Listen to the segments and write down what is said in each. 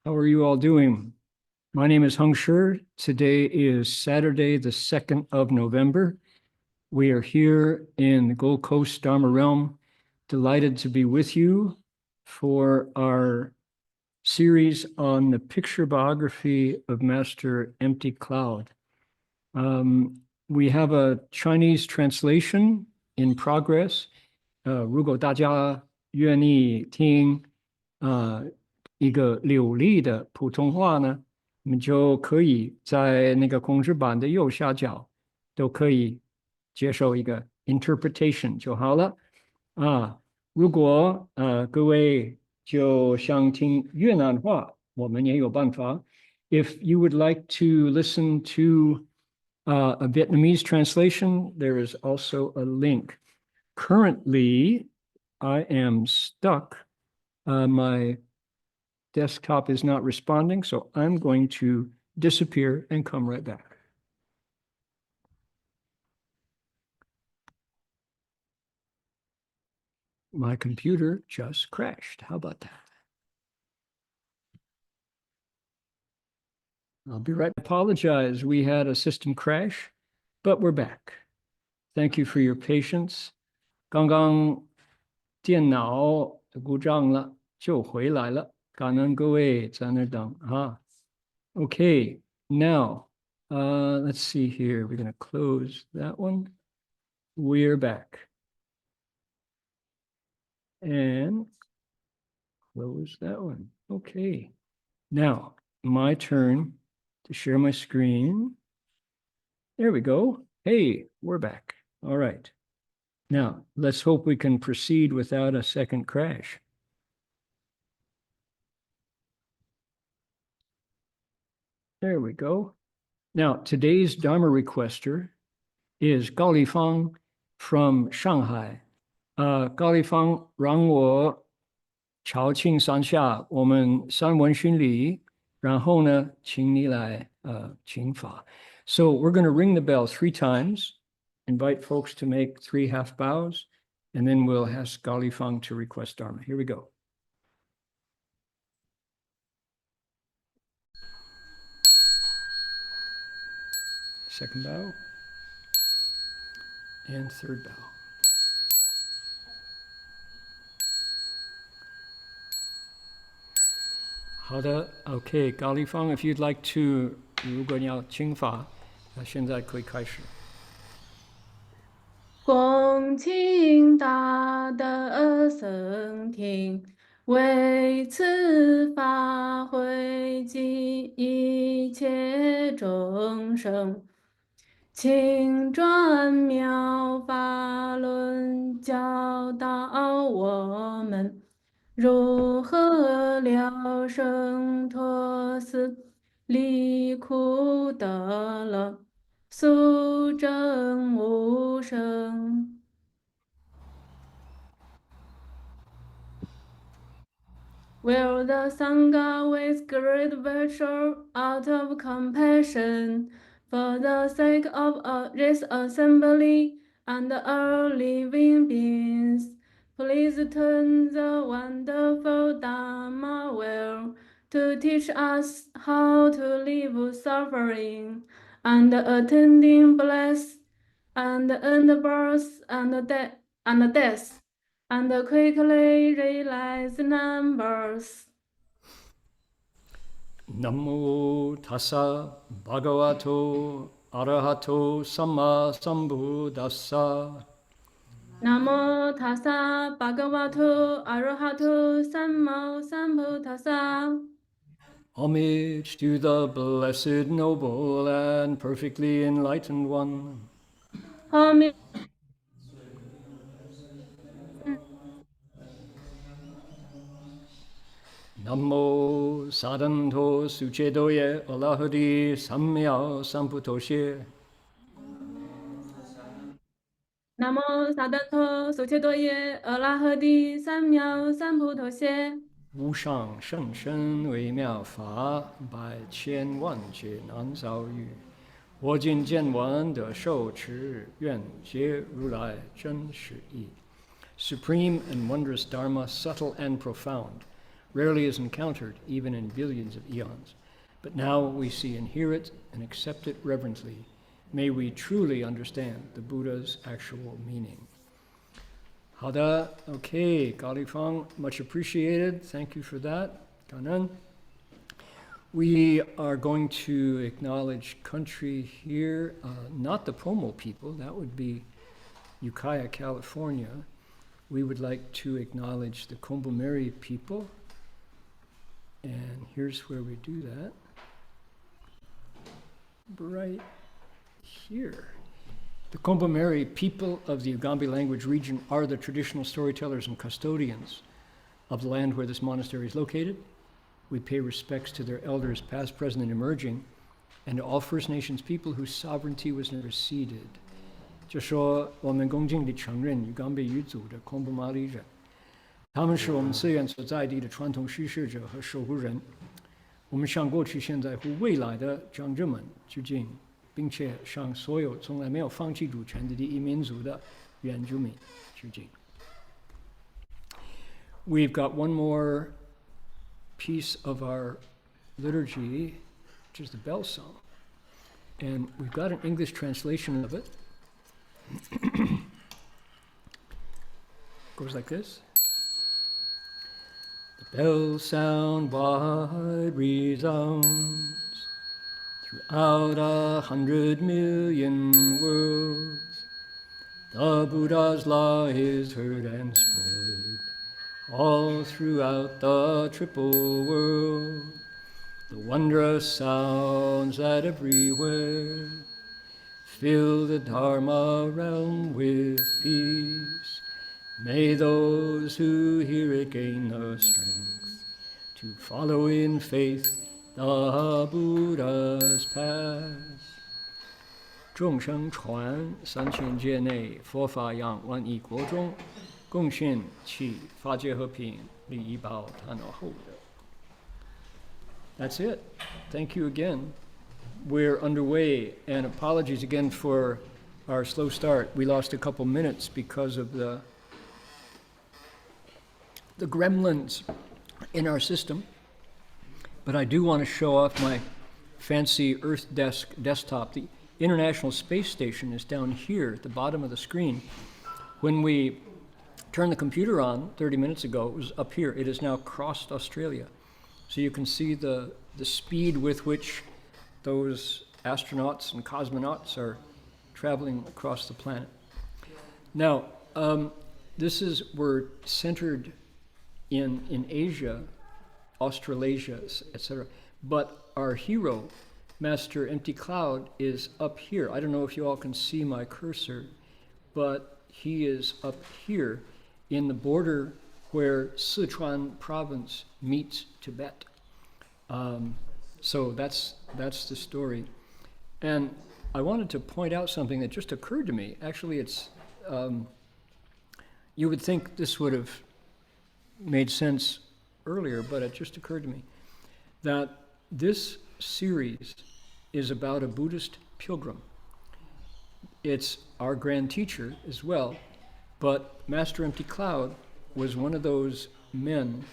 How are you all doing? My name is Heng. Today is Saturday, the 2nd of November. We are here in the Gold Coast Dharma Realm, delighted to be with you for our series on the picture biography of Master Empty Cloud. We have a Chinese translation in progress. 如果大家愿意听一个流利的普通话呢，我们就可以在那个控制板的右下角都可以接受一个 interpretation 就好了啊。如果各位就想听越南话，我们也有办法。If you would like to listen to a Vietnamese translation, there is also a link. Currently, I am stuck. My desktop is not responding, so I'm going to disappear and come right back. My computer just crashed. How about that? I'll be right. Apologize. We had a system crash, but we're back. Thank you for your patience. 刚刚电脑故障了，就回来了。感恩各位在那等啊。Okay, now let's see here. We're going to close that one. We're back. And close that one. Okay. Now, my turn to share my screen. There we go. Hey, we're back. All right. Now, let's hope we can proceed without a second crash. There we go. Now, today's Dharma requester is Gao Lifang from Shanghai. Gao Lifang 让我朝庆三下，我们三文熏礼，然后呢，请你来请法。So we're going to ring the bell 3 times, invite folks to make 3 half bows, and then we'll ask Gao Lifang to request Dharma. Here we go. Second bow. And third bow. Okay, Gao Lifang, if you'd like to, 如果你要请法，现在可以开始。恭请大德僧听，为此法会集一切众生，请转妙法轮教导我们，如何了生脱死，离苦得乐。速证无生。Will the Sangha with great virtue, out of compassion, for the sake of this assembly and all living beings, please turn the wonderful Dharma well to teach us how to live suffering and attending bliss and end birth and death and quickly realize numbers. Namo tassa bhagavato arahato samma sambuddhassa. Namo tassa bhagavato arahato samma sambuddhassa. Homage to the blessed, noble, and perfectly enlightened one. Homage. Namo sadanto suchedoye alahadi samya samputoshe. Namo sadanto suchedoye alahadi samya samputoshe. 无上甚深微妙法，百千万劫难遭遇。我今见闻得受持，愿解如来真实义。Supreme and wondrous Dharma, subtle and profound, rarely is encountered even in billions of eons. But now we see and hear it and accept it reverently. May we truly understand the Buddha's actual meaning. 好的, okay, Galifang, much appreciated. Thank you for that. 感恩. We are going to acknowledge country here, not the Pomo people, that would be Ukiah, California. We would like to acknowledge the Kombumerri people. And here's where we do that. Right here. The Kombumerri people of the Ugambi language region are the traditional storytellers and custodians of the land where this monastery is located. We pay respects to their elders, past, present, and emerging, and to all First Nations people whose sovereignty was never ceded. 就说我们恭敬地承认Ugambi语族的孔布马里人，他们是我们寺院所在地的传统叙事者和守护人。我们向过去、现在和未来的长者们致敬，并且向所有从来没有放弃主权的第一民族的原住民致敬。We've got one more piece of our liturgy, which is the bell song. And we've got an English translation of it. Goes like this. The bell sound wide resounds throughout 100 million worlds. The Buddha's law is heard and spread all throughout the triple world. The wondrous sounds that everywhere fill the Dharma realm with peace. May those who hear it gain the strength to follow in faith the Buddha's path. 众生传3000界内，佛法扬万亿国中，贡献其法界和平，利益报他那后的。That's it. Thank you again. We're underway, and apologies again for our slow start. We lost a couple minutes because of the gremlins in our system. But I do want to show off my fancy Earth desktop. The International Space Station is down here at the bottom of the screen. When we turned the computer on 30 minutes ago, it was up here. It has now crossed Australia. So you can see the speed with which those astronauts and cosmonauts are traveling across the planet. Now, we're centered in Asia, Australasia, etc. But our hero, Master Empty Cloud, is up here. I don't know if you all can see my cursor, but he is up here in the border where Sichuan province meets Tibet. So that's the story. And I wanted to point out something that just occurred to me. Actually, it's you would think this would have made sense earlier, but it just occurred to me that this series is about a Buddhist pilgrim. It's our grand teacher as well, but Master Empty Cloud was one of those men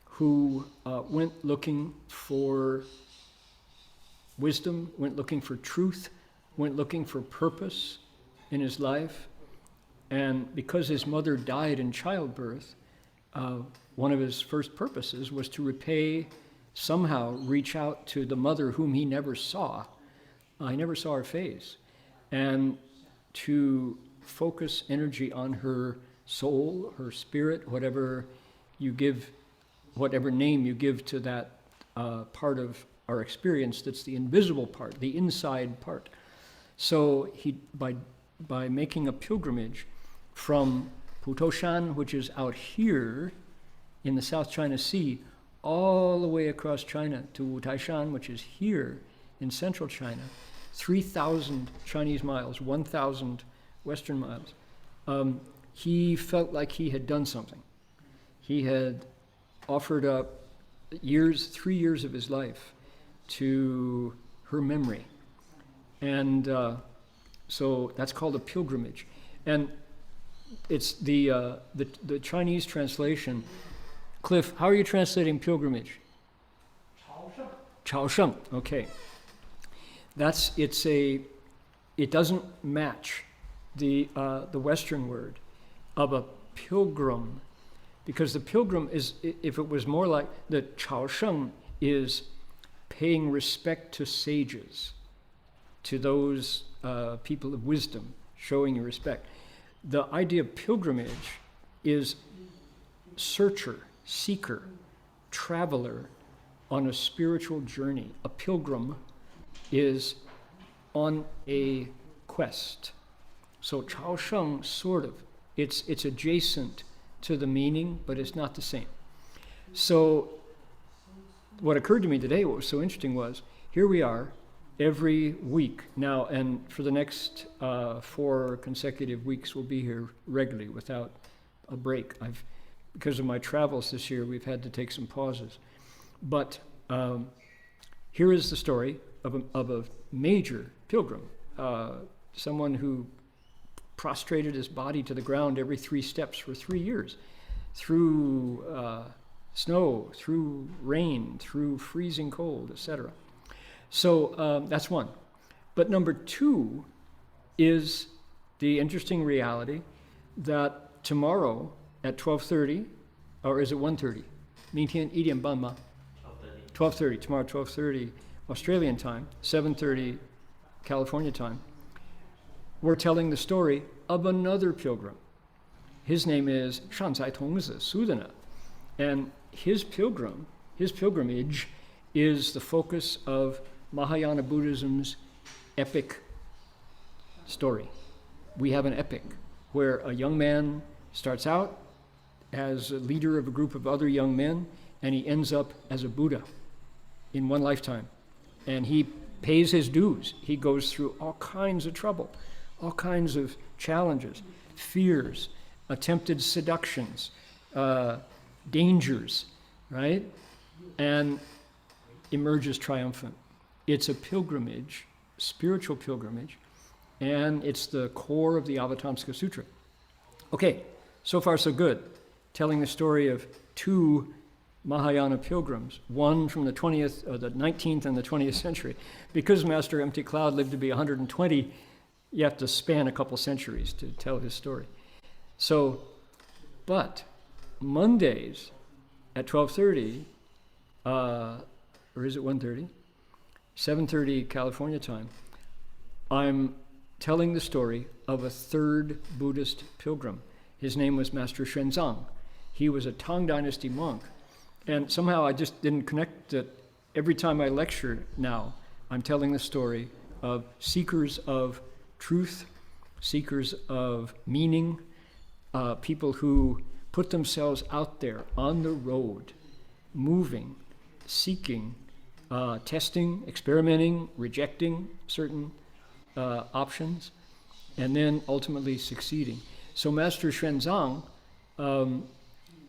who went looking for wisdom, went looking for truth, went looking for purpose in his life. And because his mother died in childbirth, one of his first purposes was to somehow reach out to the mother whom he never saw. He never saw her face. And to focus energy on her soul, her spirit, whatever name you give to that part of our experience that's the invisible part, the inside part. So he, by making a pilgrimage from Putoshan, which is out here in the South China Sea, all the way across China to Wutaishan, which is here in central China, 3,000 Chinese miles, 1,000 Western miles. He felt like he had done something. He had offered up 3 years of his life to her memory. And so that's called a pilgrimage. And it's the Chinese translation Cliff, how are you translating pilgrimage? Chao Sheng. Okay. It doesn't match the Western word of a pilgrim, because the pilgrim is, if it was more like the Chao Sheng, is paying respect to sages, to those people of wisdom, showing you respect. The idea of pilgrimage is searcher, seeker, traveler on a spiritual journey. A pilgrim is on a quest. So Chao Sheng, sort of, it's adjacent to the meaning, but it's not the same. So what occurred to me today, what was so interesting was, here we are every week now, and for the next 4 consecutive weeks we'll be here regularly without a break. Because of my travels this year, we've had to take some pauses. But here is the story of a major pilgrim, someone who prostrated his body to the ground every 3 steps for 3 years, through snow, through rain, through freezing cold, etc. So that's one. But number 2 is the interesting reality that tomorrow at 12:30, or is it 1:30? 明天1点半吗? 12:30, tomorrow 12:30 Australian time, 7:30 California time. We're telling the story of another pilgrim. His name is Shanzai Tongzi Sudana, and his pilgrimage is the focus of Mahayana Buddhism's epic story. We have an epic where a young man starts out as a leader of a group of other young men, and he ends up as a Buddha in one lifetime. And he pays his dues. He goes through all kinds of trouble, all kinds of challenges, fears, attempted seductions, dangers, right? And emerges triumphant. It's a pilgrimage, spiritual pilgrimage, and it's the core of the Avatamsaka Sutra. Okay, so far so good. Telling the story of 2 Mahayana pilgrims, one from the 19th and the 20th century. Because Master Empty Cloud lived to be 120, you have to span a couple centuries to tell his story. So, but Mondays at 12:30, or is it 1:30? 7:30 California time, I'm telling the story of a 3rd Buddhist pilgrim. His name was Master Xuanzang. He was a Tang Dynasty monk. And somehow I just didn't connect that. Every time I lecture now, I'm telling the story of seekers of truth, seekers of meaning, people who put themselves out there on the road, moving, seeking, testing, experimenting, rejecting certain options, and then ultimately succeeding. So Master Xuanzang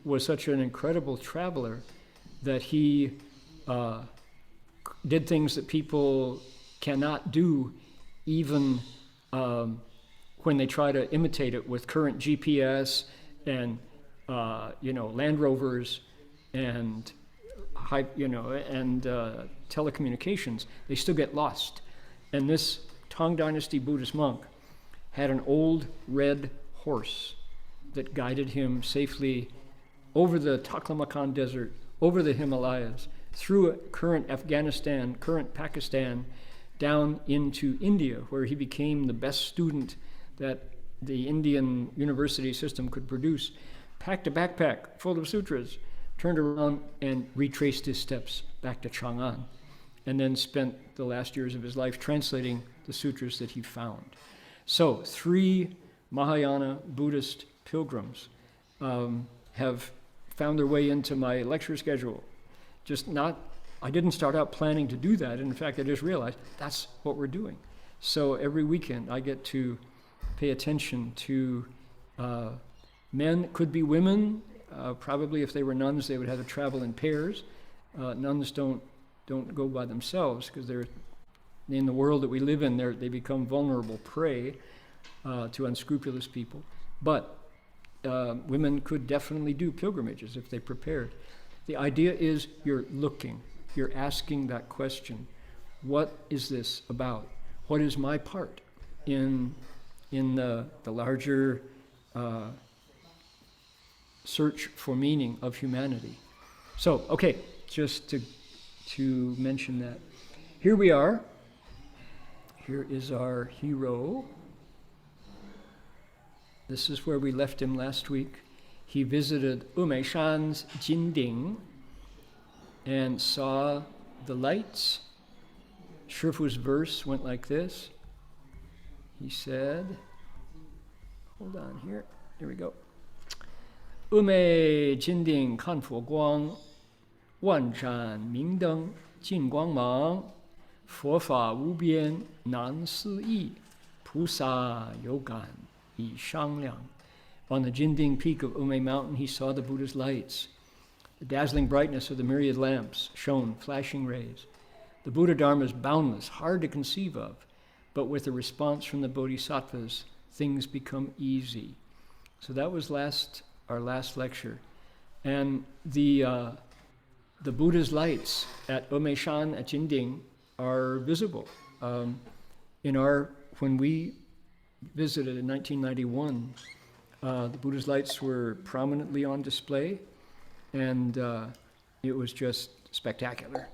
was such an incredible traveler that he did things that people cannot do, even when they try to imitate it with current GPS and Land Rovers and telecommunications. They still get lost. And this Tang Dynasty Buddhist monk had an old red horse that guided him safely over the Taklamakan Desert, over the Himalayas, through current Afghanistan, current Pakistan, down into India, where he became the best student that the Indian university system could produce, packed a backpack full of sutras, turned around and retraced his steps back to Chang'an, and then spent the last years of his life translating the sutras that he found. So 3 Mahayana Buddhist pilgrims have found their way into my lecture schedule. I didn't start out planning to do that. In fact, I just realized that's what we're doing. So every weekend I get to pay attention to men, could be women. Probably if they were nuns, they would have to travel in pairs. Nuns don't go by themselves because they're in the world that we live in. They become vulnerable prey to unscrupulous people. But women could definitely do pilgrimages if they prepared. The idea is you're looking, you're asking that question. What is this about? What is my part in the larger search for meaning of humanity? So, okay, just to mention that. Here we are. Here is our hero. This is where we left him last week. He visited Umeishan's Jinding and saw the lights. Shifu's verse went like this. He said, hold on here we go. Ume Jinding kan fo guang, wan zhan ming deng jin guang mang, fo fa wu bian nan si yi, pu sa you gan yi shang liang. On the Jinding peak of Ume Mountain, he saw the Buddha's lights. The dazzling brightness of the myriad lamps shone flashing rays. The Buddha Dharma is boundless, hard to conceive of, but with a response from the Bodhisattvas, things become easy. So that was our last lecture. And the Buddha's lights at Umeishan at Jinding are visible. When we visited in 1991, the Buddha's lights were prominently on display, and it was just spectacular.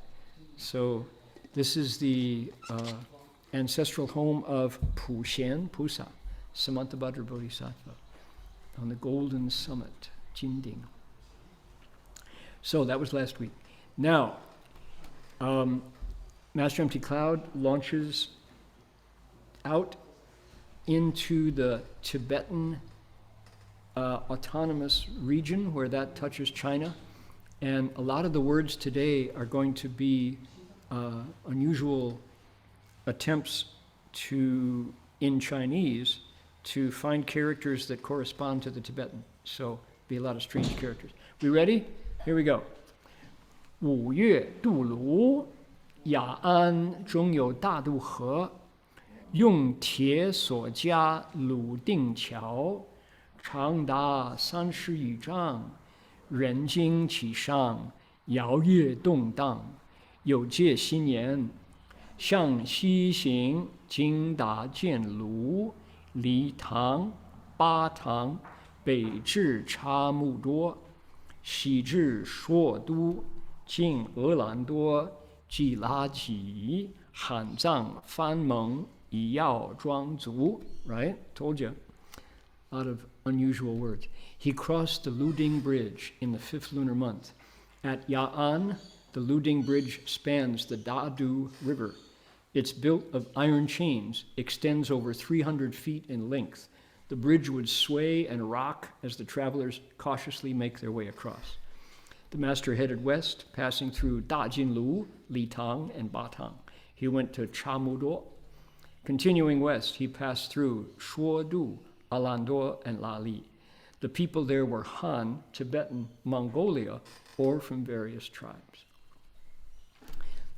So this is the ancestral home of Puxian Pusa, Samantabhadra Bodhisattva, on the Golden Summit, Jinding. So that was last week. Now, Master Empty Cloud launches out into the Tibetan autonomous region where that touches China. And a lot of the words today are going to be unusual attempts in Chinese, to find characters that correspond to the Tibetan. So be a lot of strange characters. We ready? Here we go. 五月渡卢，雅安中有大渡河，用铁所加泸定桥，长达30余丈，人经其上，摇曳动荡。有界新年，向西行，经达建卢，离唐、巴唐，北至差木多，西至硕都，进俄兰多，季拉吉，汉藏藩蒙，以耀庄族。Right? Told you. A lot of unusual words. He crossed the Luding Bridge in the 5th lunar month. At Ya'an, the Luding Bridge spans the Dadu River. It's built of iron chains, extends over 300 feet in length. The bridge would sway and rock as the travelers cautiously make their way across. The master headed west, passing through Dajinlu, Litang, and Batang. He went to Chamudo. Continuing west, he passed through Shuodu, Alandor, and Lali. The people there were Han, Tibetan, Mongolia, or from various tribes.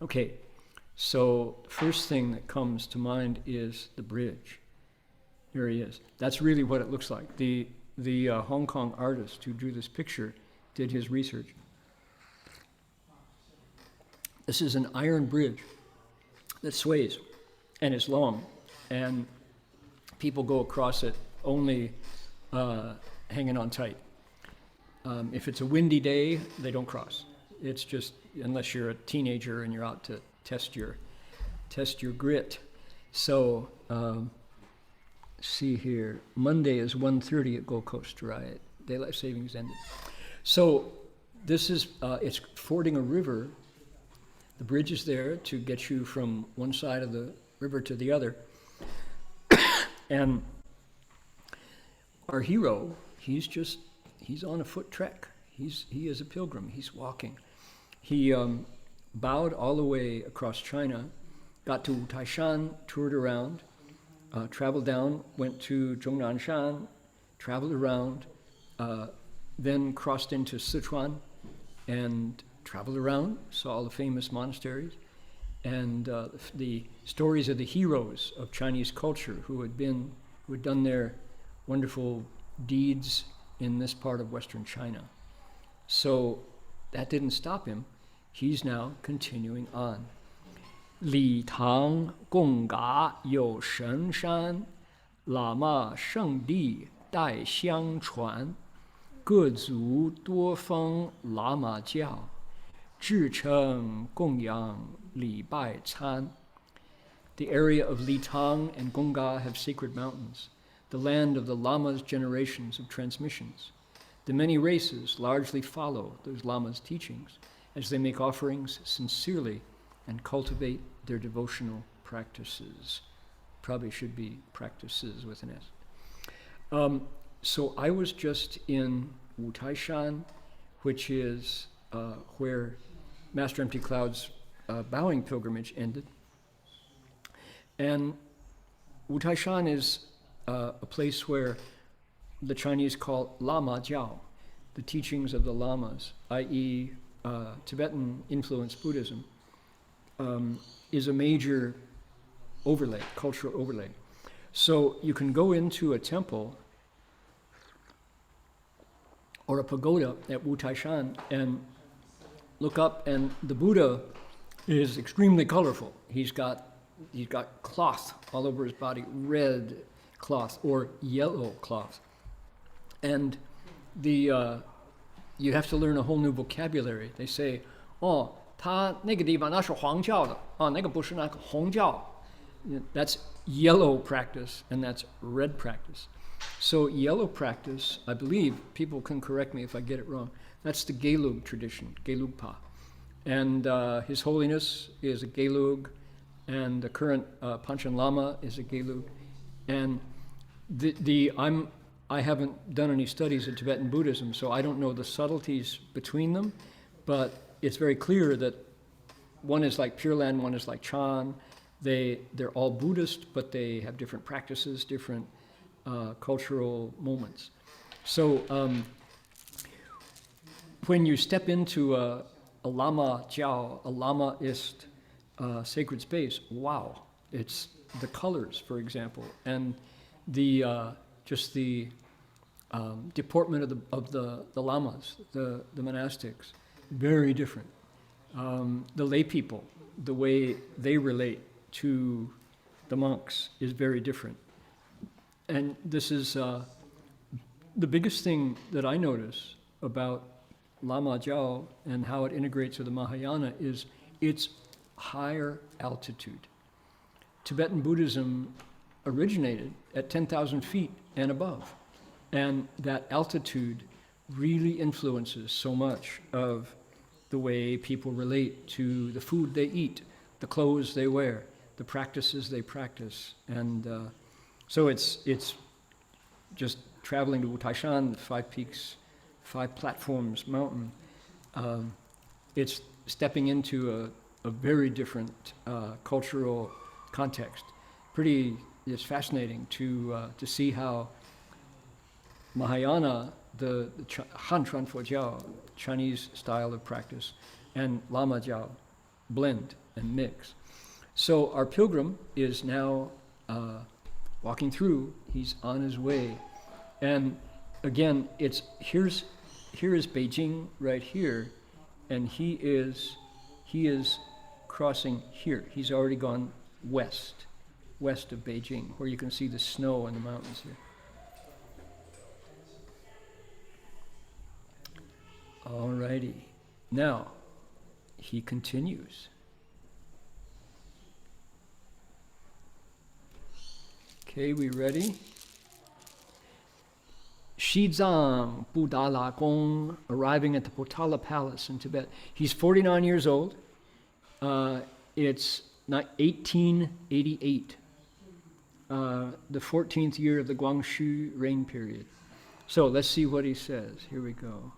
Okay, so the first thing that comes to mind is the bridge. Here he is. That's really what it looks like. The Hong Kong artist who drew this picture did his research. This is an iron bridge that sways, and it's long, and people go across it only hanging on tight. If it's a windy day, they don't cross. It's just, unless you're a teenager and you're out to test your grit. So, see here, Monday is 1:30 at Gold Coast, right? Daylight savings ended. So this is, it's fording a river. The bridge is there to get you from one side of the river to the other. And our hero, he's on a foot trek. He is a pilgrim. He's walking. He bowed all the way across China, got to Taishan, toured around, traveled down, went to Zhongnanshan, traveled around, then crossed into Sichuan and traveled around, saw all the famous monasteries, and the stories of the heroes of Chinese culture who had done their wonderful deeds in this part of Western China. So that didn't stop him. He's now continuing on. 礼堂共嘎有神山，喇嘛圣地代相传，各族多封喇嘛教，至称供养礼拜餐。The area of Litang and Gongga have sacred mountains, the land of the Lama's generations of transmissions. The many races largely follow those Lama's teachings as they make offerings sincerely and cultivate their devotional practices. Probably should be practices with an S. So I was just in Wutaishan, which is where Master Empty Cloud's bowing pilgrimage ended. And Wutaishan is a place where the Chinese call Lama Jiao, the teachings of the Lamas, i.e. Tibetan influenced Buddhism, is a major overlay, cultural overlay. So you can go into a temple or a pagoda at Wutaishan and look up, and the Buddha is extremely colorful. He's got cloth all over his body, red cloth or yellow cloth. And you have to learn a whole new vocabulary. They say, 哦，他那个地方那是黄教的，哦，那个不是那个红教。That's yellow practice, and that's red practice. So yellow practice, I believe, people can correct me if I get it wrong, that's the Gelug tradition, Gelugpa. And His Holiness is a Gelug, and the current Panchen Lama is a Gelug. And I haven't done any studies in Tibetan Buddhism, so I don't know the subtleties between them, but it's very clear that one is like Pure Land, one is like Chan. They're all Buddhist, but they have different practices, different cultural moments. So when you step into a Lama Jiao, a Lamaist sacred space, wow, it's the colors, for example, and the just the deportment of the lamas, the monastics, very different. The lay people, the way they relate to the monks is very different. And this is the biggest thing that I notice about Lama Jiao and how it integrates with the Mahayana is its higher altitude. Tibetan Buddhism originated at 10,000 feet and above. And that altitude really influences so much of the way people relate to the food they eat, the clothes they wear, the practices they practice. And so it's just traveling to Wutaishan, the 5 peaks, 5 platforms, mountain. It's stepping into a very different cultural context. It's fascinating to see how Mahayana, the Han Chuan Fo Jiao, Chinese style of practice, and Lama Jiao blend and mix. So our pilgrim is now walking through. He's on his way, and again, here is Beijing right here, and he is crossing here. He's already gone west of Beijing, where you can see the snow and the mountains here. Alrighty, now he continues. Okay, we ready? Shizang Budala Gong, arriving at the Potala Palace in Tibet. He's 49 years old. It's 1888, the 14th year of the Guangxu reign period. So let's see what he says. Here we go.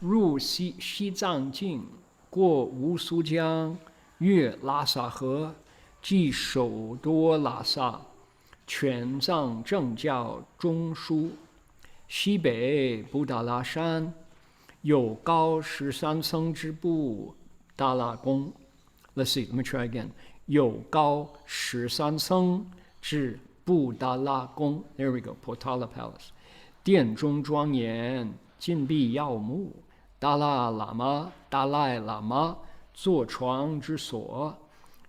入西藏境，过乌苏江，越拉萨河，即首多拉萨，全藏正教中枢。西北布达拉山，有高13层之布达拉宫。Let's see, let me try again. 有高13层之布达拉宫。There we go, Potala Palace. 第殿中庄严，禁闭耀目，达拉喇嘛、达赖喇嘛坐床之所，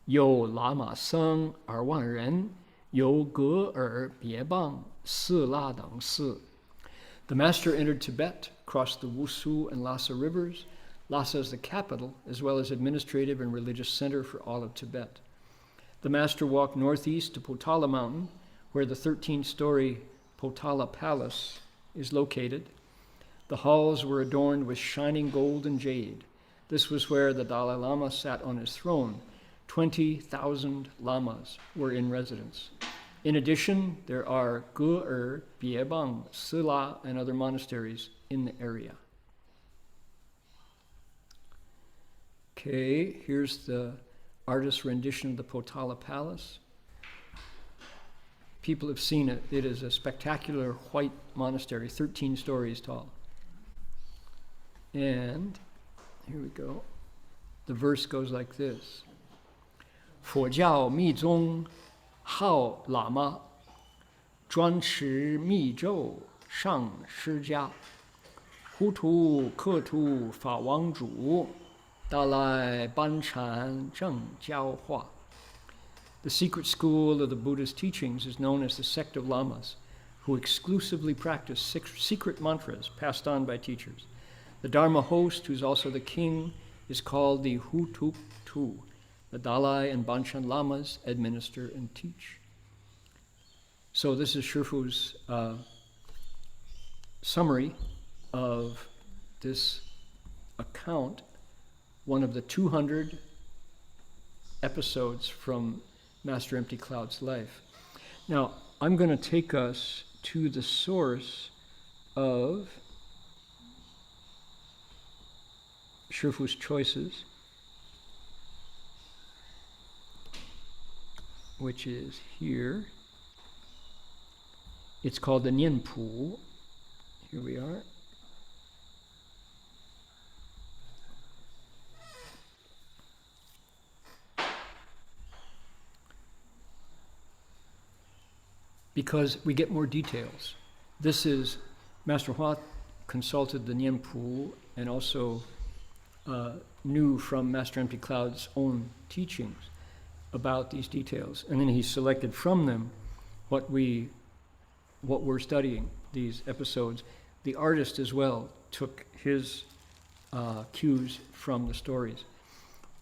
有喇嘛僧2万人，有格尔别棒、寺拉等寺。The master entered Tibet, crossed the Wusu and Lhasa rivers. Lhasa is the capital, as well as administrative and religious center for all of Tibet. The master walked northeast to Potala Mountain, where the 13-story Potala Palace is located. The halls were adorned with shining gold and jade. This was where the Dalai Lama sat on his throne. 20,000 lamas were in residence. In addition, there are Ge-er, Biebang, Sila, and other monasteries in the area. Okay, here's the artist's rendition of the Potala Palace. People have seen it. It is a spectacular white monastery, 13 stories tall. And here we go. The verse goes like this. 佛教密宗号喇嘛，专持密咒上释迦，糊涂克图法王主，达赖班禅正教化。The secret school of the Buddhist teachings is known as the sect of lamas, who exclusively practice secret mantras passed on by teachers. The Dharma host, who's also the king, is called the Hutuk Tu. The Dalai and Banchan lamas administer and teach. So this is Shifu's summary of this account, one of the 200 episodes from Master Empty Cloud's life. Now, I'm going to take us to the source of Shifu's choices, which is here. It's called the Nianpu. Here we are. Because we get more details. This is, Master Hua consulted the Nianpu and also knew from Master Empty Cloud's own teachings about these details. And then he selected from them what we're studying, these episodes. The artist as well took his cues from the stories.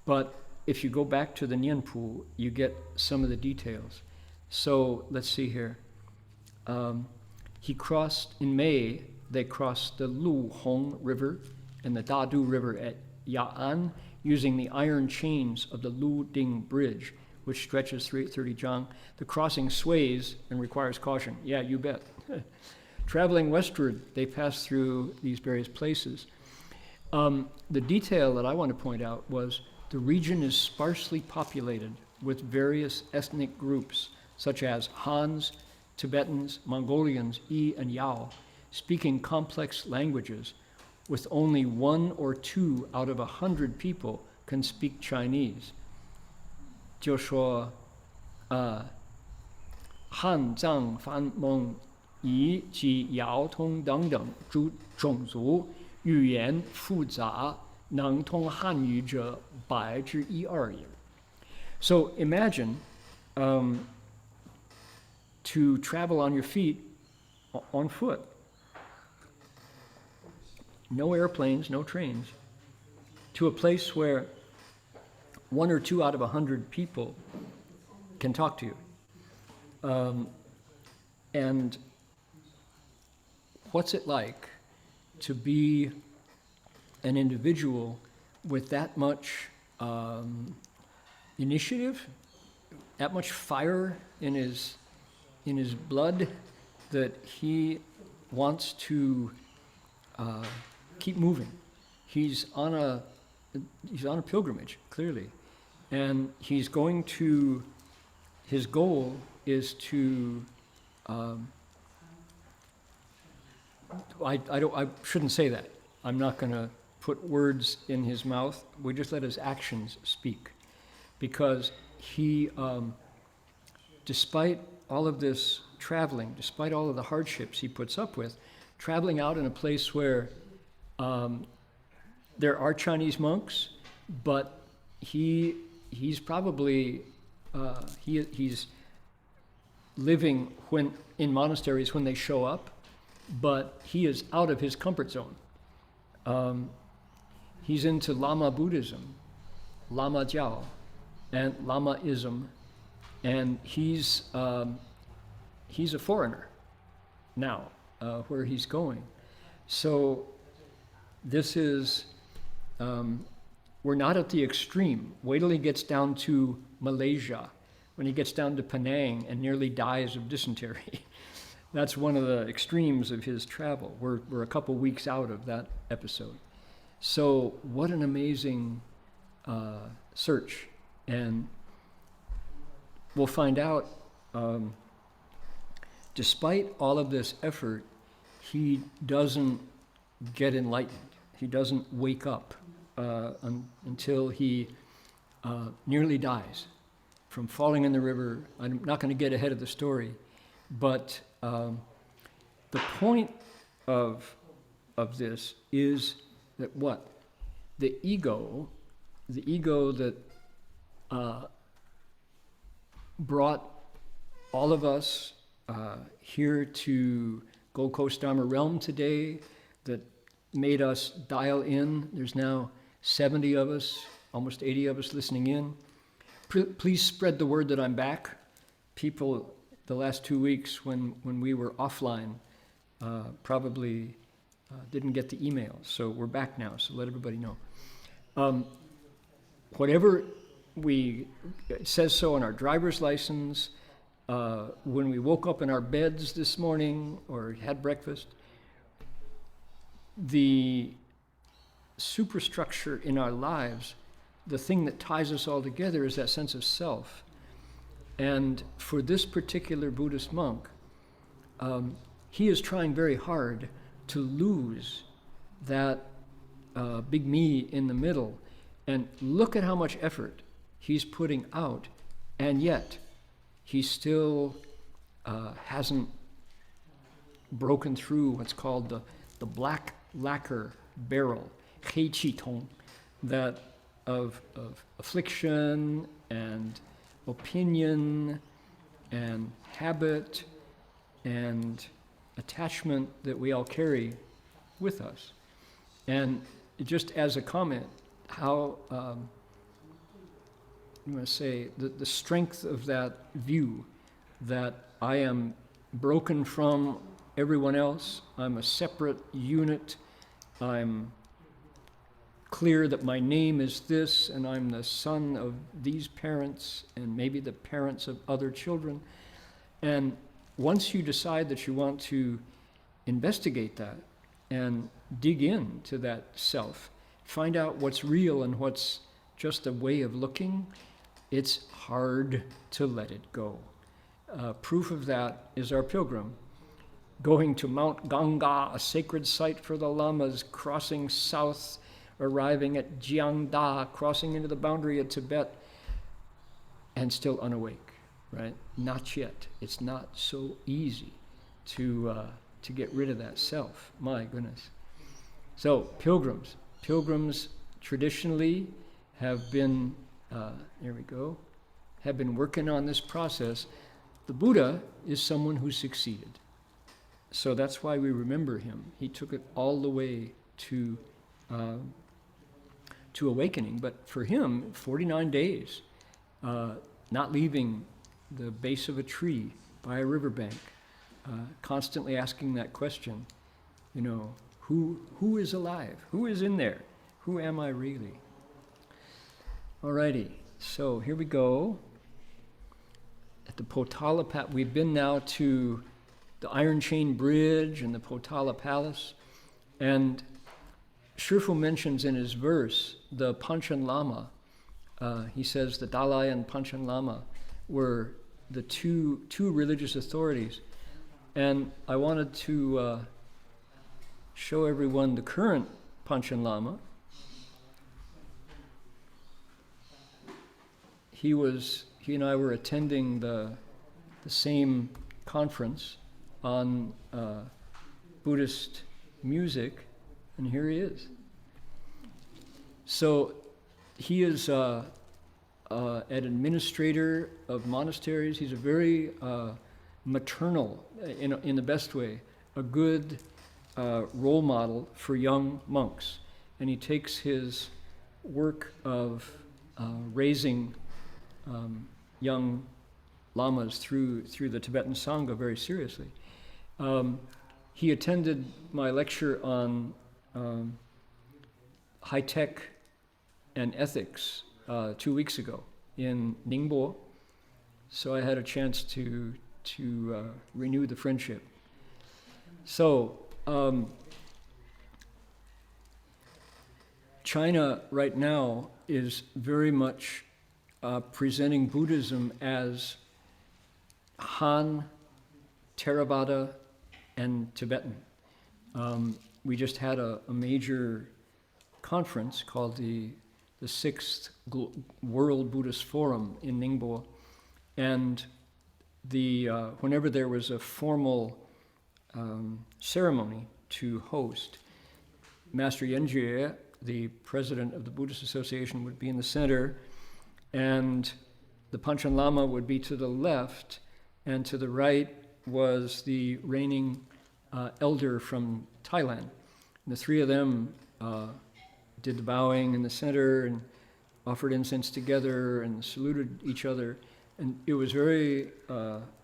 But if you go back to the Nianpu, you get some of the details. So let's see here. He crossed, in May, they crossed the Lu Hong River and the Dadu River at Ya'an using the iron chains of the Lu Ding Bridge, which stretches 330 zhang. The crossing sways and requires caution. Yeah, you bet. Traveling westward, they passed through these various places. The detail that I want to point out was the region is sparsely populated with various ethnic groups, such as Hans, Tibetans, Mongolians, Yi, and Yao, speaking complex languages, with only 1 or 2 out of 100 people can speak Chinese. 就说汉藏梵蒙彝及瑶通等等种族语言复杂，能通汉语者1%-2%也。So imagine to travel on your feet, on foot. No airplanes, no trains, to a place where 1 or 2 out of 100 people can talk to you. And what's it like to be an individual with that much initiative, that much fire in his blood, that he wants to keep moving. He's on a pilgrimage, clearly, and he's going to. His goal is to. I shouldn't say that. I'm not going to put words in his mouth. We just let his actions speak, because he, despite all of this traveling, despite all of the hardships he puts up with, traveling out in a place where there are Chinese monks, but he's probably he's living in monasteries when they show up, but he is out of his comfort zone. He's into Lama Buddhism, Lama Jiao, and Lamaism, and he's a foreigner now where he's going. So this is, we're not at the extreme. Wait till he gets down to Malaysia, when he gets down to Penang and nearly dies of dysentery. That's one of the extremes of his travel. We're a couple weeks out of that episode. So what an amazing search. And we'll find out, despite all of this effort, he doesn't get enlightened. He doesn't wake up until he nearly dies from falling in the river. I'm not going to get ahead of the story, but the point of this is that what? The ego that brought all of us here to Gold Coast Dharma Realm today, that made us dial in. There's now 70 of us, almost 80 of us listening in. Please spread the word that I'm back. People, the last 2 weeks when we were offline, probably didn't get the emails. So we're back now, so let everybody know. Whatever it says so on our driver's license, when we woke up in our beds this morning or had breakfast, the superstructure in our lives, the thing that ties us all together, is that sense of self. And for this particular Buddhist monk, he is trying very hard to lose that big me in the middle. And look at how much effort he's putting out, and yet he still hasn't broken through what's called the black lacquer barrel, Hei Qi Tong, that of affliction and opinion and habit and attachment that we all carry with us. And just as a comment, how I'm going to say the strength of that view, that I am broken from everyone else, I'm a separate unit, I'm clear that my name is this, and I'm the son of these parents, and maybe the parents of other children. And once you decide that you want to investigate that and dig into that self, find out what's real and what's just a way of looking, it's hard to let it go. Proof of that is our pilgrim going to Mount Ganga, a sacred site for the lamas, crossing south, arriving at Jiangda, crossing into the boundary of Tibet, and still unawake, right? Not yet. It's not so easy to get rid of that self. My goodness. So pilgrims traditionally have been, have been working on this process. The Buddha is someone who succeeded. So that's why we remember him. He took it all the way to awakening. But for him, 49 days, not leaving the base of a tree by a riverbank, constantly asking that question, who is alive? Who is in there? Who am I really? Alrighty, so here we go. At the Potala Palace, we've been now to the Iron Chain Bridge and the Potala Palace. And Shifu mentions in his verse the Panchen Lama. He says the Dalai and Panchen Lama were the two religious authorities. And I wanted to show everyone the current Panchen Lama. He and I were attending the same conference on Buddhist music, and here he is. So he is an administrator of monasteries. He's a very maternal, in the best way, a good role model for young monks. And he takes his work of raising young lamas through the Tibetan Sangha very seriously. He attended my lecture on high-tech and ethics 2 weeks ago in Ningbo, so I had a chance to renew the friendship. So China right now is very much presenting Buddhism as Han, Theravada, and Tibetan. We just had a major conference called the Sixth World Buddhist Forum in Ningbo, and whenever there was a formal ceremony to host, Master Xuyun Lecture, the president of the Buddhist Association, would be in the center, and the Panchen Lama would be to the left, and to the right was the reigning elder from Thailand. And the three of them did the bowing in the center and offered incense together and saluted each other. And it was very,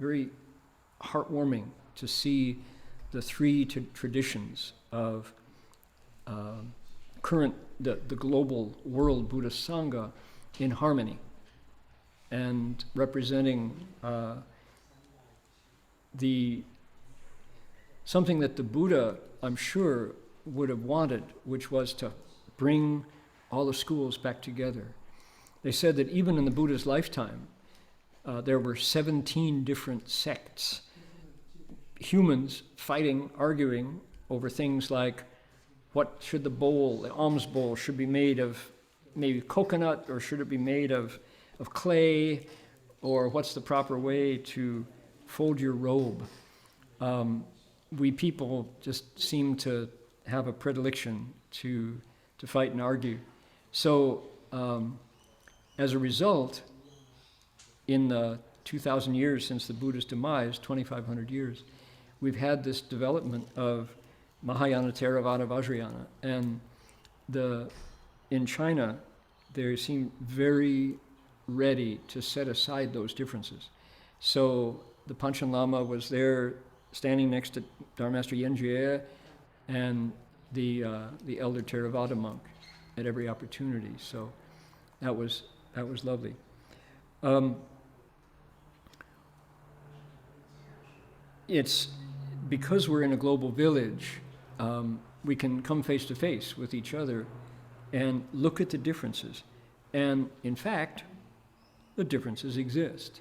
very heartwarming to see the three traditions of the global world Buddhist Sangha in harmony and representing something that the Buddha, I'm sure, would have wanted, which was to bring all the schools back together. They said that even in the Buddha's lifetime, there were 17 different sects, humans fighting, arguing over things like what should the alms bowl should be made of, maybe coconut, or should it be made of clay, or what's the proper way to fold your robe. We people just seem to have a predilection to fight and argue. So as a result, in the 2,000 years since the Buddha's demise, 2,500 years, we've had this development of Mahayana, Theravada, Vajrayana. And in China, they seem very ready to set aside those differences. So the Panchen Lama was there standing next to Dharma Master Xuyun Lecture and the elder Theravada monk at every opportunity. So that was lovely. It's because we're in a global village, we can come face to face with each other and look at the differences. And in fact, the differences exist.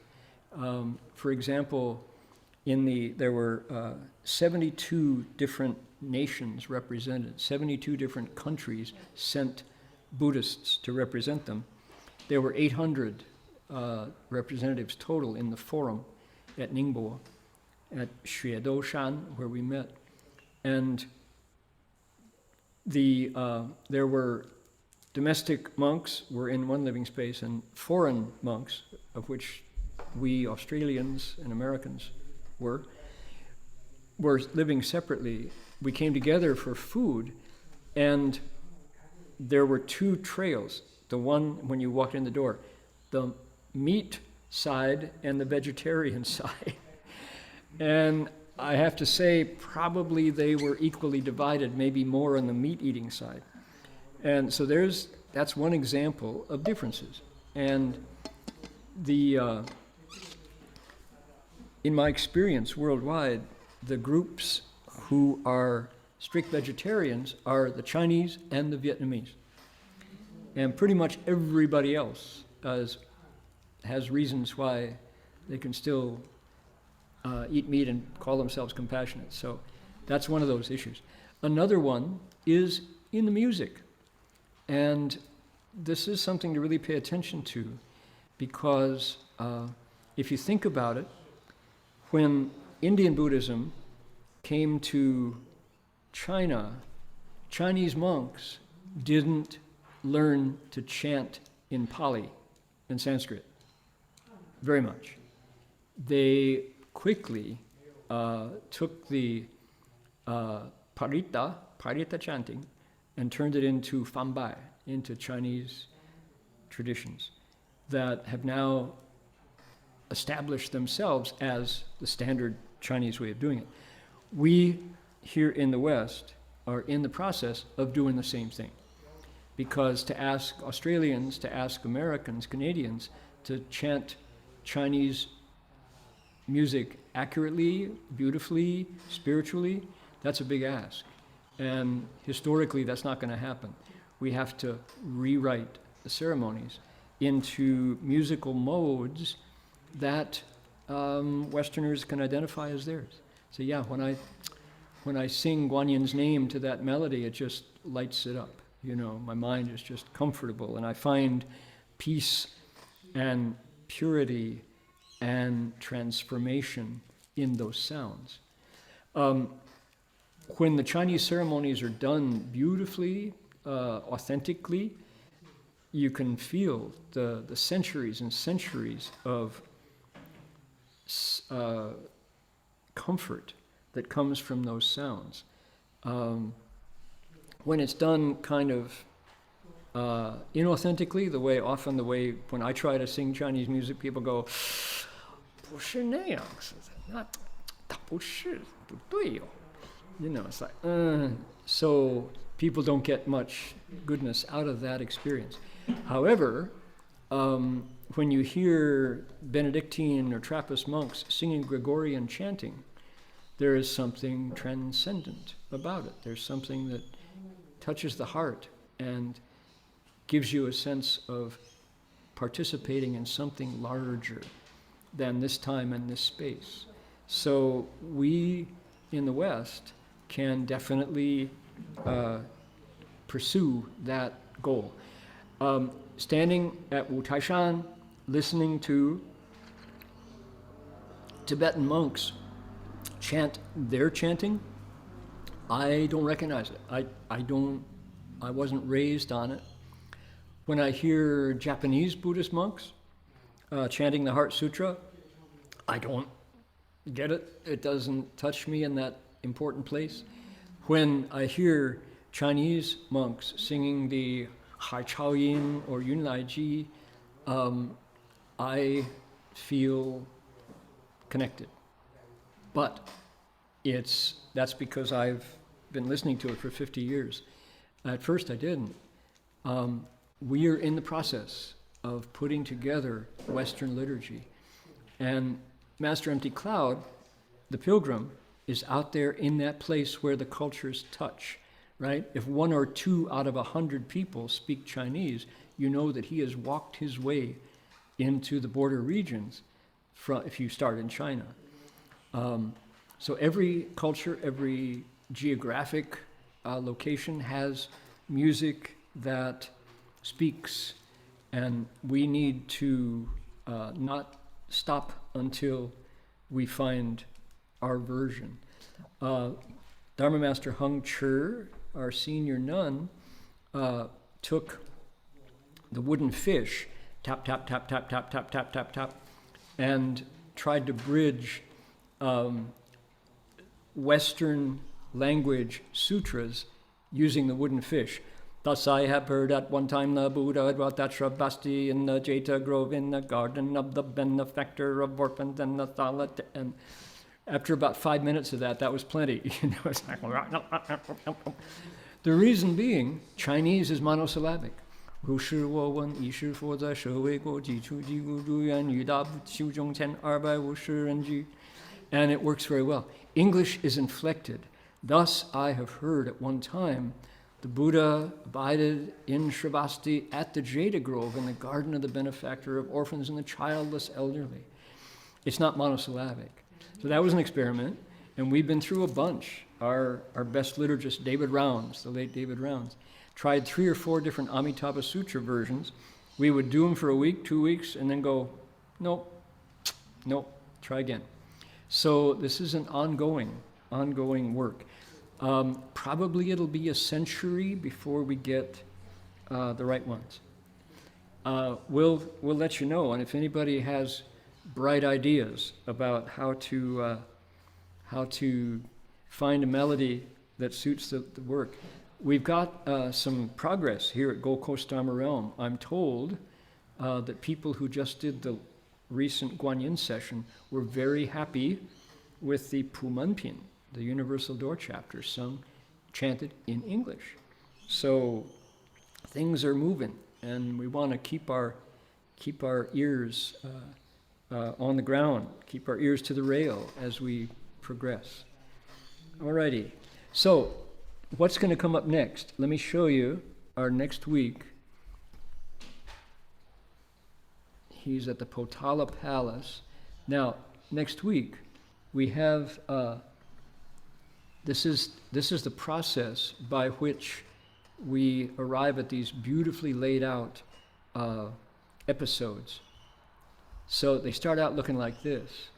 For example, there were 72 different nations represented, 72 different countries sent Buddhists to represent them. There were 800 representatives total in the forum at Ningbo, at Xuedou-shan, where we met. And there were domestic monks were in one living space, and foreign monks, of which we Australians and Americans were living separately. We came together for food, and there were two trails. The one when you walked in the door, the meat side and the vegetarian side. And I have to say, probably they were equally divided, maybe more on the meat-eating side. And so that's one example of differences. And in my experience worldwide, the groups who are strict vegetarians are the Chinese and the Vietnamese. And pretty much everybody else has reasons why they can still eat meat and call themselves compassionate. So that's one of those issues. Another one is in the music. And this is something to really pay attention to, because if you think about it, when Indian Buddhism came to China, Chinese monks didn't learn to chant in Pali and Sanskrit very much. They quickly took the parita chanting, and turned it into fambai, into Chinese traditions that have now established themselves as the standard Chinese way of doing it. We here in the West are in the process of doing the same thing, because to ask Australians, to ask Americans, Canadians to chant Chinese music accurately, beautifully, spiritually, that's a big ask. And historically, that's not going to happen. We have to rewrite the ceremonies into musical modes that Westerners can identify as theirs. So yeah, when I sing Guanyin's name to that melody, it just lights it up. You know, my mind is just comfortable, and I find peace and purity and transformation in those sounds. When the Chinese ceremonies are done beautifully, authentically, you can feel the centuries and centuries of comfort that comes from those sounds. When it's done kind of inauthentically, the way when I try to sing Chinese music, people go, 不是那样子的，那它不是，不对哦。You know, it's like, so people don't get much goodness out of that experience. However, when you hear Benedictine or Trappist monks singing Gregorian chanting, there is something transcendent about it. There's something that touches the heart and gives you a sense of participating in something larger than this time and this space. So we in the West can definitely pursue that goal. Standing at Wu Taishan, listening to Tibetan monks chant their chanting, I don't recognize it. I wasn't raised on it. When I hear Japanese Buddhist monks chanting the Heart Sutra, I don't get it. It doesn't touch me in that important place. When I hear Chinese monks singing the Hai Chao Yin or Yun Lai Ji, I feel connected. But that's because I've been listening to it for 50 years. At first I didn't. We are in the process of putting together Western liturgy. And Master Empty Cloud, the pilgrim, is out there in that place where the cultures touch, right? If 1 or 2 out of 100 people speak Chinese, you know that he has walked his way into the border regions if you start in China. So every culture, every geographic location has music that speaks, and we need to not stop until we find our version. Dharma Master Heng Chi, our senior nun, took the wooden fish, tap, tap, tap, tap, tap, tap, tap, tap, tap, and tried to bridge Western language sutras using the wooden fish. Thus I have heard at one time the Buddha dwelt at Shrubasti in the Jeta Grove in the garden of the benefactor of orphans and the Thalat. And after about 5 minutes of that was plenty. You know, it's like, the reason being, Chinese is monosyllabic. And it works very well. English is inflected. Thus I have heard at one time the Buddha abided in Shrivasti at the Jeta Grove in the garden of the benefactor of orphans and the childless elderly. It's not monosyllabic. So that was an experiment, and we've been through a bunch. Our best liturgist, David Rounds, the late David Rounds, tried 3 or 4 different Amitabha Sutra versions. We would do them for a week, 2 weeks, and then go, nope, try again. So this is an ongoing work. Probably it'll be a century before we get the right ones. We'll let you know, and if anybody has bright ideas about how to find a melody that suits the work. We've got some progress here at Gold Coast Dharma Realm. I'm told that people who just did the recent Guanyin session were very happy with the Pumanpin, the Universal Door chapter, chanted in English. So things are moving, and we want to keep our ears on the ground, keep our ears to the rail as we progress. Alrighty, so what's going to come up next? Let me show you our next week. He's at the Potala Palace. Now, next week, we have, this is the process by which we arrive at these beautifully laid out episodes. So they start out looking like this.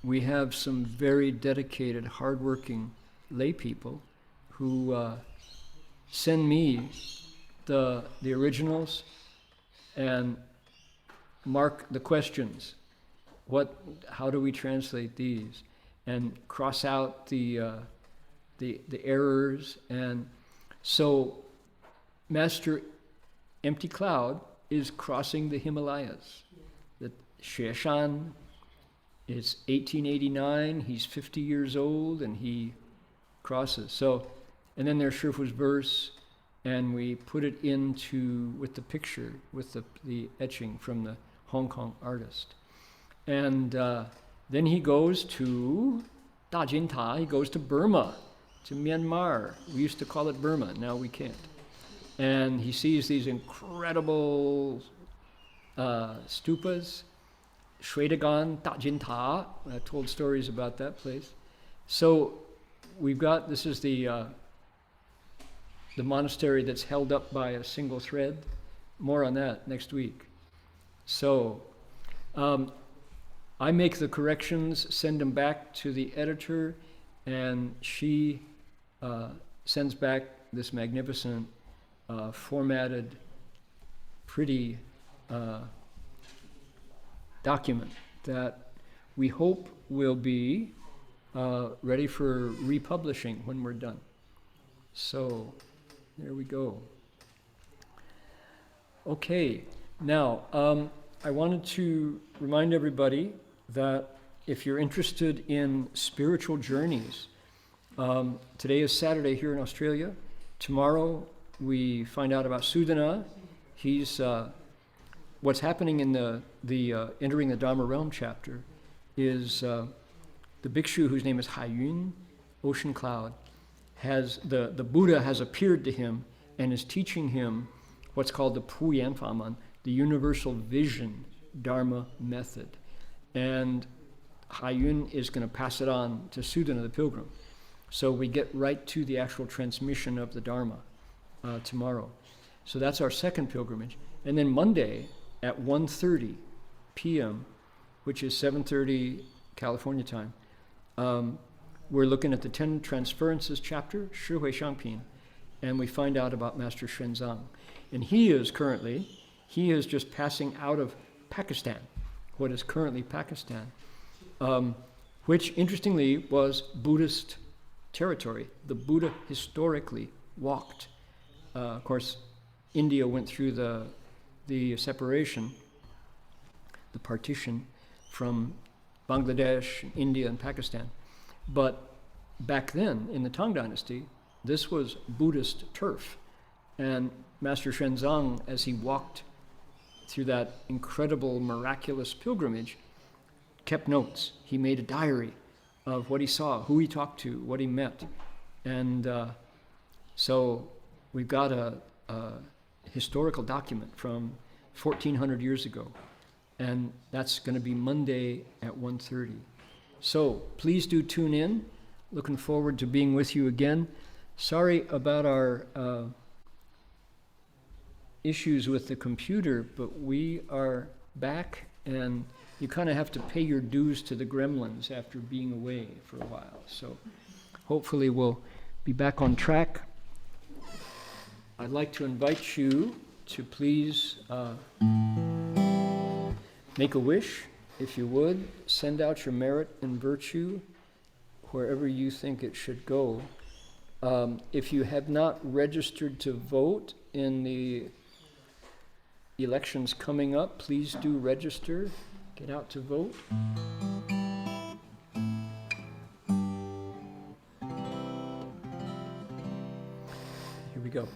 We have some very dedicated, hardworking lay people who send me the originals and mark the questions. How do we translate these? And cross out the errors. And so Master Empty Cloud is crossing the Himalayas. The Xueshan is 1889, he's 50 years old, and he crosses. So, and then there's Shifu's verse, and we put it with the picture, with the etching from the Hong Kong artist. And then he goes to Dajinta, he goes to Burma, to Myanmar. We used to call it Burma, now we can't. And he sees these incredible stupas, Shwedagon, Dajinta. I told stories about that place. So we've got, this is the monastery that's held up by a single thread. More on that next week. So I make the corrections, send them back to the editor, and she sends back this magnificent, formatted, pretty document that we hope will be ready for republishing when we're done. So there we go. Okay, now I wanted to remind everybody that if you're interested in spiritual journeys, today is Saturday here in Australia. Tomorrow we find out about Sudana. He's what's happening in the entering the Dharma realm chapter is the bhikshu whose name is Xuyun, Ocean Cloud, the Buddha has appeared to him and is teaching him what's called the Puyan Faman, the universal vision Dharma method. And Xuyun is going to pass it on to Sudana the pilgrim. So we get right to the actual transmission of the Dharma tomorrow. So that's our second pilgrimage. And then Monday at 1:30 p.m., which is 7:30 California time, we're looking at the 10 Transferences chapter, Shi Hui Shangpin, and we find out about Master Xuanzang. And he is just passing out of Pakistan, what is currently Pakistan, which interestingly was Buddhist territory. The Buddha historically walked. Of course, India went through the separation, the partition from Bangladesh, India, and Pakistan. But back then, in the Tang Dynasty, this was Buddhist turf. And Master Xuanzang, as he walked through that incredible, miraculous pilgrimage, kept notes. He made a diary of what he saw, who he talked to, what he met. And so we've got a historical document from 1400 years ago. And that's going to be Monday at 1:30. So please do tune in. Looking forward to being with you again. Sorry about our issues with the computer, but we are back And you kind of have to pay your dues to the gremlins after being away for a while. So hopefully we'll be back on track. I'd like to invite you to please make a wish, if you would. Send out your merit and virtue wherever you think it should go. If you have not registered to vote in the elections coming up, please do register. Get out to vote. Here we go.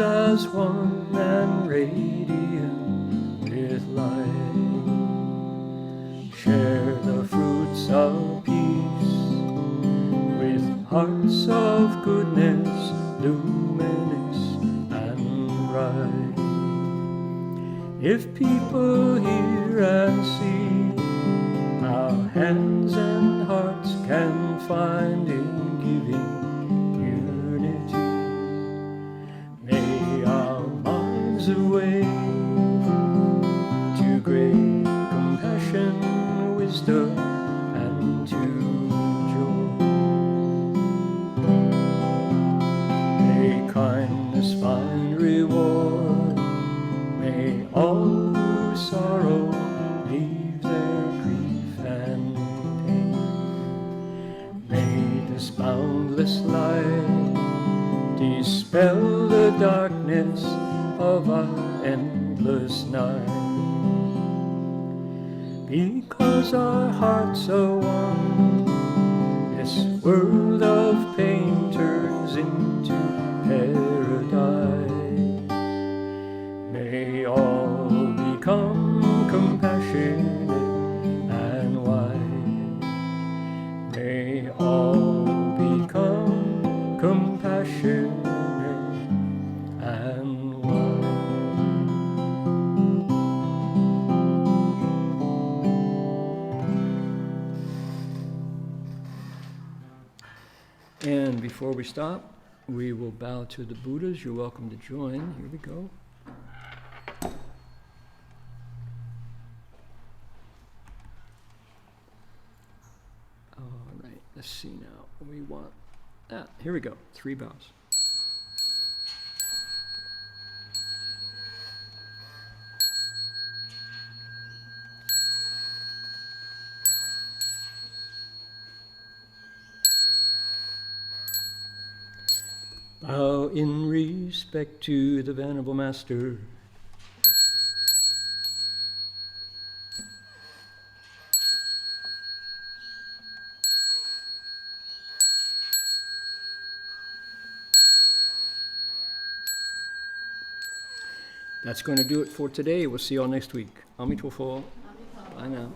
As one and radiant with light, share the fruits of peace with hearts of goodness, luminous and bright. If people hear and see how hands and hearts can find in giving away to great compassion, wisdom, and to joy. May kindness find reward. May all who sorrow leave their grief and pain. May this boundless light dispel the darkness of our endless night. Because our hearts are one, this world of pain turns into paradise. May all become compassionate and wise. May all become compassionate and And before we stop, we will bow to the Buddhas. You're welcome to join. Here we go. All right, let's see now. We want that. Here we go. 3 bows. Bow in respect to the Venerable Master. That's going to do it for today. We'll see you all next week. Amitofo. Bye now.